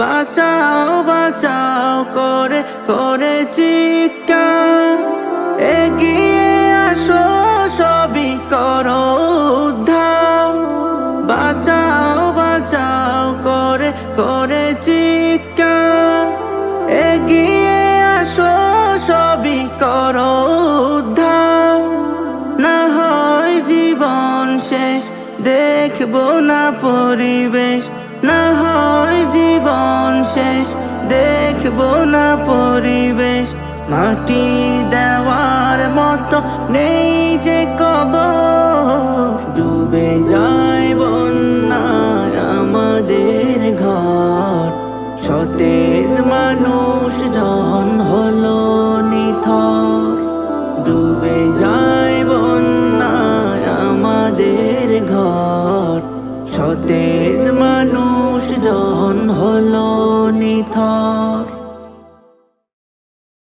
বাঁচাও বাঁচাও করে করে চিৎকার, এগিয়ে আসো সবই করো উদ্ধার। বাঁচাও বাঁচাও করে করে চিৎকার, এগিয়ে আসো সবই করো উদ্ধার। না হয় জীবন শেষ, দেখবো না পরিবেশ। না হয় জীবন শেষ, দেখবো না পরিবেশ। মাটি দেওয়ার মতো নেই যে কবর, ডুবে যায় বন্যায় আমাদের ঘর। সতেজ মানুষ জন হলো নিথর, ডুবে যায় বন্যায় আমাদের ঘর। সতেজ মানুষ জন হলো নিথর।